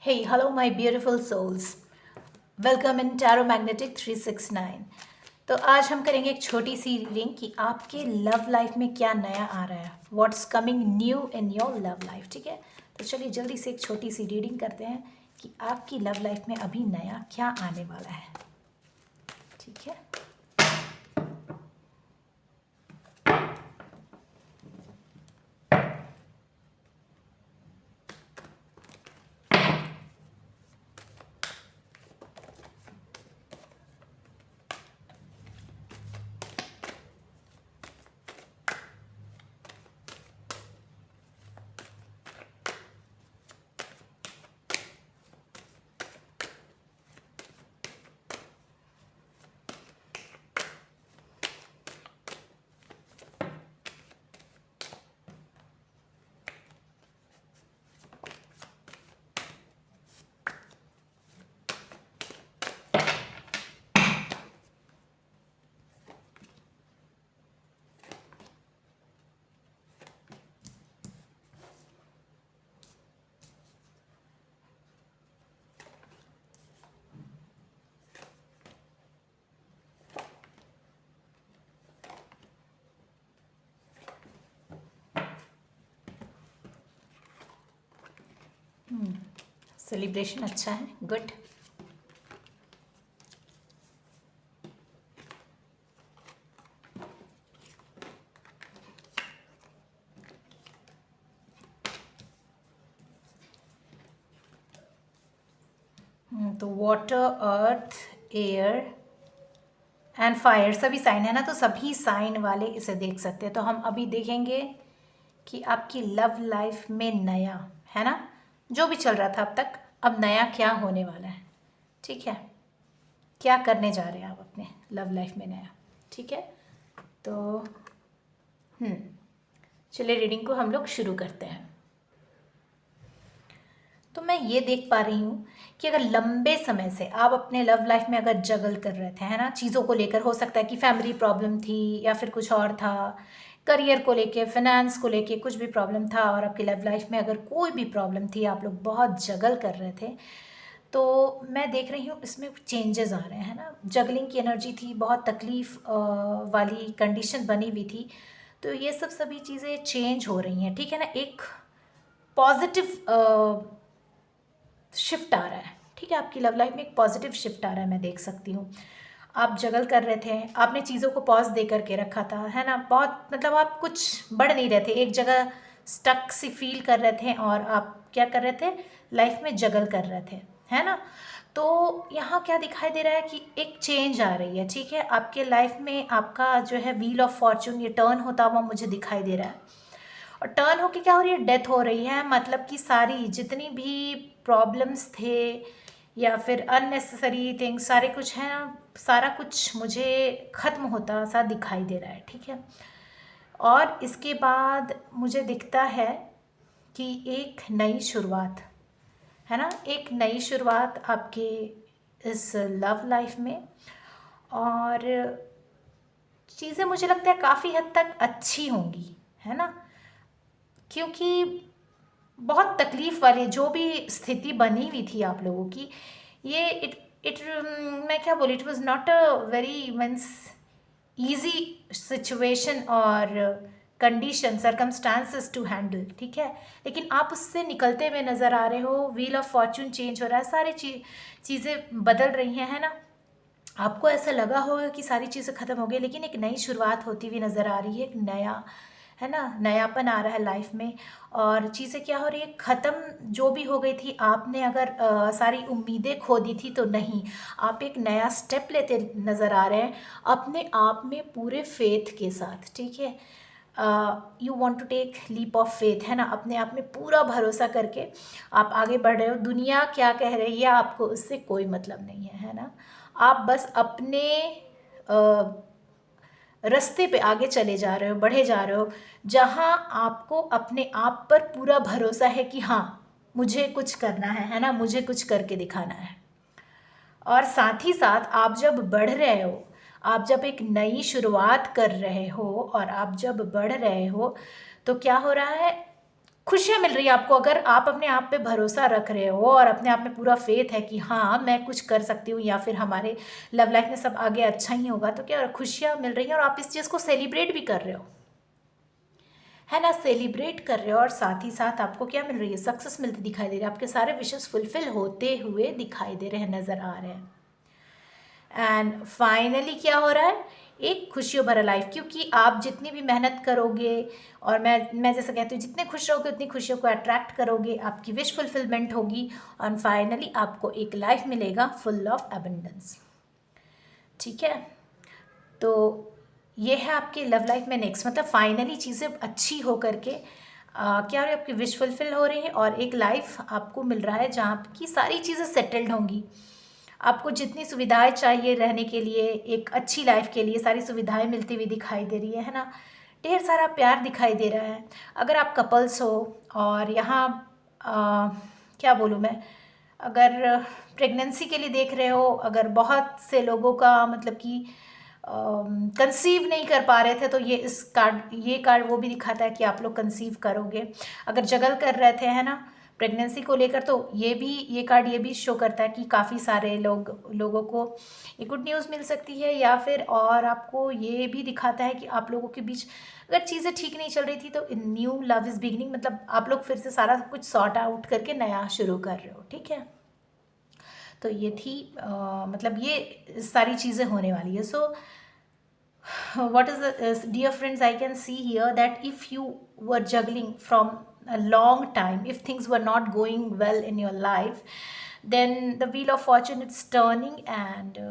Hey, hello, my beautiful souls. Welcome in Tarot Magnetic 369. तो आज हम करेंगे एक छोटी सी रीडिंग कि आपके लव लाइफ में क्या नया आ रहा है, what's coming new in your love life. ठीक है, तो चलिए जल्दी से एक छोटी सी रीडिंग करते हैं कि आपकी लव लाइफ में अभी नया क्या आने वाला है। ठीक है, सेलिब्रेशन अच्छा है, गुड। तो water, earth, air and fire सभी साइन है ना, तो सभी साइन वाले इसे देख सकते हैं। तो हम अभी देखेंगे कि आपकी लव लाइफ में नया है ना, जो भी चल रहा था अब तक, अब नया क्या होने वाला है। ठीक है, क्या करने जा रहे हैं आप अपने लव लाइफ में नया। ठीक है, तो चलिए रीडिंग को हम लोग शुरू करते हैं। तो मैं ये देख पा रही हूँ कि अगर लंबे समय से आप अपने लव लाइफ में अगर जगल कर रहे थे, है ना, चीज़ों को लेकर, हो सकता है कि फैमिली प्रॉब्लम थी या फिर कुछ और था, करियर को लेके, फाइनेंस को लेके कुछ भी प्रॉब्लम था, और आपकी लव लाइफ में अगर कोई भी प्रॉब्लम थी, आप लोग बहुत जगल कर रहे थे, तो मैं देख रही हूँ इसमें चेंजेस आ रहे हैं, है ना। जगलिंग की एनर्जी थी, बहुत तकलीफ वाली कंडीशन बनी हुई थी, तो ये सभी चीज़ें चेंज हो रही हैं। ठीक है ना, एक पॉजिटिव शिफ्ट आ रहा है। ठीक है, आपकी लव लाइफ में एक पॉजिटिव शिफ्ट आ रहा है, मैं देख सकती हूँ। आप जगल कर रहे थे, आपने चीज़ों को पॉज दे करके रखा था, है ना, बहुत मतलब आप कुछ बढ़ नहीं रहे थे, एक जगह स्टक सी फील कर रहे थे, और आप क्या कर रहे थे, लाइफ में जगल कर रहे थे, है ना। तो यहाँ क्या दिखाई दे रहा है कि एक चेंज आ रही है। ठीक है, आपके लाइफ में आपका जो है व्हील ऑफ फॉर्चून ये टर्न होता हुआ मुझे दिखाई दे रहा है। और टर्न होके क्या हो रही है, डेथ हो रही है, मतलब कि सारी जितनी भी प्रॉब्लम्स थे या फिर अननेसेसरी थिंग्स, सारे कुछ हैं, सारा कुछ मुझे ख़त्म होता सा दिखाई दे रहा है। ठीक है, और इसके बाद मुझे दिखता है कि एक नई शुरुआत, है ना, एक नई शुरुआत आपके इस लव लाइफ में। और चीज़ें मुझे लगता है काफ़ी हद तक अच्छी होंगी, है ना, क्योंकि बहुत तकलीफ़ वाली जो भी स्थिति बनी हुई थी आप लोगों की, ये इट इट मैं क्या बोलूँ, it was not a very means easy situation और कंडीशन सर्कमस्टांसेस टू हैंडल। ठीक है, लेकिन आप उससे निकलते हुए नज़र आ रहे हो, व्हील ऑफ फॉर्चून चेंज हो रहा है, सारी चीज़ें बदल रही हैं, है ना। आपको ऐसा लगा होगा कि सारी चीज़ें ख़त्म हो गई, लेकिन एक नई शुरुआत होती हुई नज़र आ रही है, एक नया, है ना, नयापन आ रहा है लाइफ में। और चीज़ें क्या हो रही है, ख़त्म जो भी हो गई थी, आपने अगर सारी उम्मीदें खो दी थी, तो नहीं, आप एक नया स्टेप लेते नज़र आ रहे हैं अपने आप में पूरे फेथ के साथ। ठीक है, you want to take leap of faith, है ना, अपने आप में पूरा भरोसा करके आप आगे बढ़ रहे हो। दुनिया क्या कह रही है आपको, उससे कोई मतलब नहीं है ना। आप बस अपने रास्ते पे आगे चले जा रहे हो, बढ़े जा रहे हो, जहाँ आपको अपने आप पर पूरा भरोसा है कि हाँ, मुझे कुछ करना है ना, मुझे कुछ करके दिखाना है। और साथ ही साथ आप जब बढ़ रहे हो, आप जब एक नई शुरुआत कर रहे हो और आप जब बढ़ रहे हो, तो क्या हो रहा है, खुशियाँ मिल रही है आपको, अगर आप अपने आप पे भरोसा रख रहे हो और अपने आप में पूरा फेथ है कि हाँ मैं कुछ कर सकती हूँ, या फिर हमारे लव लाइफ में सब आगे अच्छा ही होगा, तो क्या खुशियाँ मिल रही हैं और आप इस चीज़ को सेलिब्रेट भी कर रहे हो, है ना, सेलिब्रेट कर रहे हो। और साथ ही साथ आपको क्या मिल रही है, सक्सेस मिलती दिखाई दे रही है, आपके सारे विशेष फुलफिल होते हुए दिखाई दे रहे हैं, नज़र आ रहे हैं। एंड फाइनली क्या हो रहा है, एक खुशियों भरा लाइफ, क्योंकि आप जितनी भी मेहनत करोगे, और मैं जैसा कहती हूँ जितने खुश रहोगे उतनी खुशियों को अट्रैक्ट करोगे, आपकी विश फुलफिलमेंट होगी, और फाइनली आपको एक लाइफ मिलेगा फुल ऑफ एबंडेंस। ठीक है, तो ये है आपके लव लाइफ में नेक्स्ट, मतलब फाइनली चीज़ें अच्छी हो करके क्या हो रही है, आपकी विश फुलफिल हो रही है, और एक लाइफ आपको मिल रहा है जहाँ की सारी चीज़ें सेटल्ड होंगी। आपको जितनी सुविधाएं चाहिए रहने के लिए, एक अच्छी लाइफ के लिए, सारी सुविधाएं मिलती हुई दिखाई दे रही है ना, ढेर सारा प्यार दिखाई दे रहा है। अगर आप कपल्स हो और यहाँ क्या बोलूँ मैं, अगर प्रेगनेंसी के लिए देख रहे हो, अगर बहुत से लोगों का मतलब कि कंसीव नहीं कर पा रहे थे, तो ये कार्ड वो भी दिखाता है कि आप लोग कंसीव करोगे। अगर जगल कर रहे थे, है ना, प्रेगनेंसी को लेकर, तो ये कार्ड ये भी शो करता है कि काफ़ी सारे लोगों को ये गुड न्यूज़ मिल सकती है, या फिर और आपको ये भी दिखाता है कि आप लोगों के बीच अगर चीज़ें ठीक नहीं चल रही थी, तो न्यू लव इज़ बिगिनिंग, मतलब आप लोग फिर से सारा कुछ सॉर्ट आउट करके नया शुरू कर रहे हो। ठीक है, तो ये थी मतलब ये सारी चीज़ें होने वाली है। सो what is the dear friends, I can see here that if you were juggling from a long time, if things were not going well in your life, then the wheel of fortune is turning, and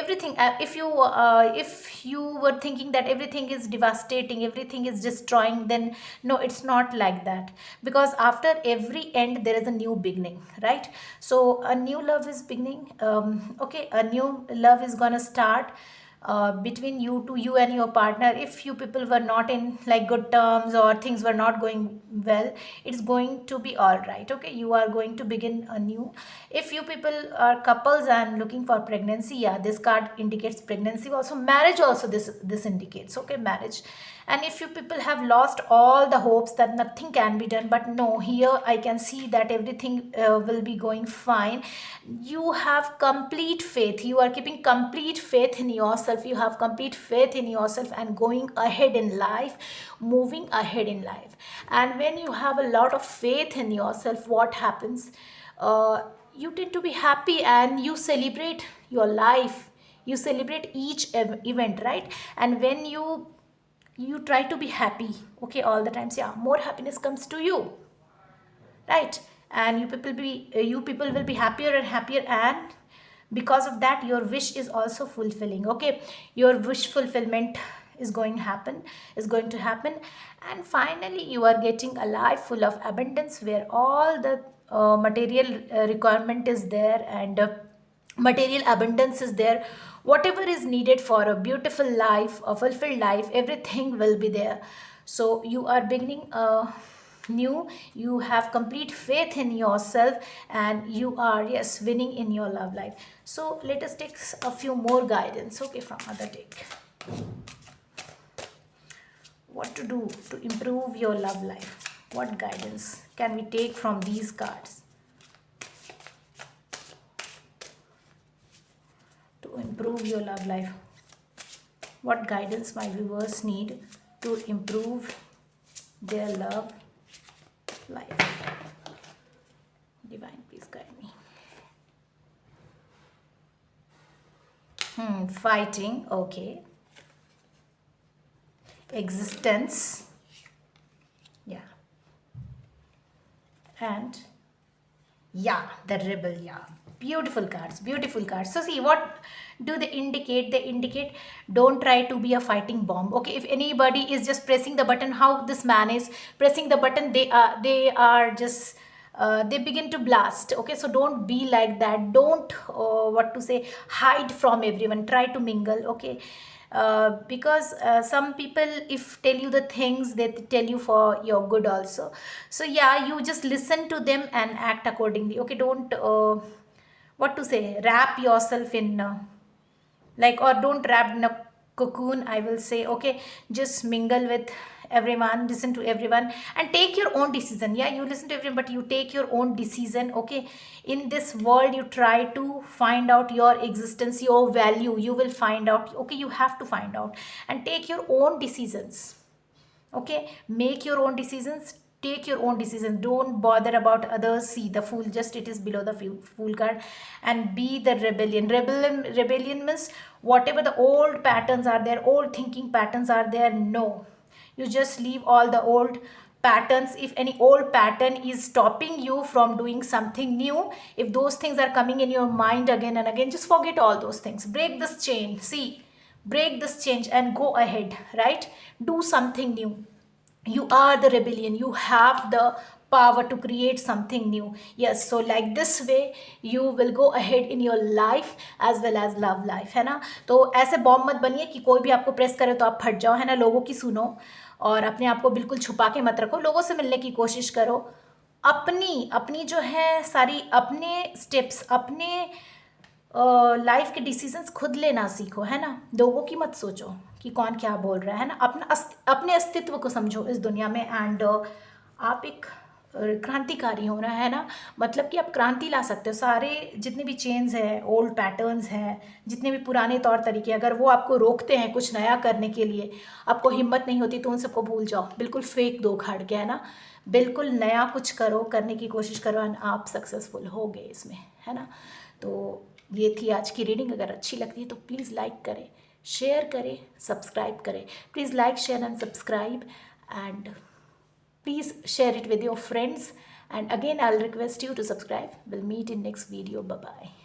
everything if you were thinking that everything is devastating, everything is destroying, then no, it's not like that, because after every end there is a new beginning, right? So a new love is beginning, okay, a new love is gonna start between you and your partner. If you people were not in like good terms, or things were not going well, it's going to be all right. Okay, you are going to begin anew. If you people are couples and looking for pregnancy, yeah, this card indicates pregnancy also, marriage also, this indicates, okay, marriage. And if you people have lost all the hopes that nothing can be done, but no, here I can see that everything will be going fine. You have complete faith, you are keeping complete faith in yourself, you have complete faith in yourself, and going ahead in life, moving ahead in life. And when you have a lot of faith in yourself, what happens, you tend to be happy, and you celebrate your life, you celebrate each event, right? And when you try to be happy, okay, all the times, yeah, more happiness comes to you, right? And you people will be happier and happier, and because of that your wish is also fulfilling, okay, your wish fulfillment is going to happen. And finally you are getting a life full of abundance, where all the material requirement is there, and material abundance is there. Whatever is needed for a beautiful life, a fulfilled life, everything will be there. So you are beginning a new, you have complete faith in yourself, and you are, yes, winning in your love life. So let us take a few more guidance, okay, from other deck. What to do to improve your love life, what guidance can we take from these cards to improve your love life? What guidance my viewers need to improve their love life? Divine, please guide me. Fighting, okay. Existence, yeah. And yeah, the rebel, yeah. Beautiful cards, beautiful cards. So see, what do they indicate? They indicate don't try to be a fighting bomb. Okay, if anybody is just pressing the button, how this man is pressing the button, they are just they begin to blast. Okay, so don't be like that. Don't what to say, hide from everyone. Try to mingle. Okay, because some people, if tell you the things, they tell you for your good also. So yeah, you just listen to them and act accordingly. Okay, don't what to say, wrap yourself in like, or don't wrap in a cocoon, I will say. Okay, just mingle with everyone, listen to everyone, and take your own decision. Yeah, you listen to everyone, but you take your own decision. Okay, in this world, you try to find out your existence, your value. You will find out. Okay, you have to find out and take your own decisions. Okay, make your own decisions, take your own decisions, don't bother about others. See the fool, just it is below the fool card. And be the rebellion means whatever the old patterns are there, old thinking patterns are there, no, you just leave all the old patterns. If any old pattern is stopping you from doing something new, if those things are coming in your mind again and again, just forget all those things, break this chain. See, break this change and go ahead, right? Do something new. You are the rebellion, you have the power to create something new. Yes, so like this way you will go ahead in your life as well as love life, है ना? तो ऐसे bomb मत बनिए कि कोई भी आपको प्रेस करे तो आप फट जाओ, है ना? लोगों की सुनो और अपने आप को बिल्कुल छुपा के मत रखो, लोगों से मिलने की कोशिश करो। अपनी अपनी जो है सारी अपने स्टेप्स, अपने लाइफ के डिसीजंस खुद लेना सीखो, है ना? लोगों की मत सोचो कि कौन क्या बोल रहा है ना? अपने अस्तित्व को समझो इस दुनिया में। एंड आप एक क्रांतिकारी हो रहा है ना, मतलब कि आप क्रांति ला सकते हो। सारे जितने भी चेंज हैं, ओल्ड पैटर्न्स हैं, जितने भी पुराने तौर तरीके, अगर वो आपको रोकते हैं कुछ नया करने के लिए, आपको हिम्मत नहीं होती, तो उन सबको भूल जाओ, बिल्कुल फेंक दो उखाड़ के, है ना? बिल्कुल नया कुछ करो, करने की कोशिश करो एंड आप सक्सेसफुल हो गए इसमें, है ना? तो ये थी आज की रीडिंग। अगर अच्छी लगती है तो प्लीज़ लाइक करें, शेयर करें, सब्सक्राइब करें। Please like, share and subscribe, and please share it with your friends. And again, I'll request you to subscribe. We'll meet in next video. Bye bye.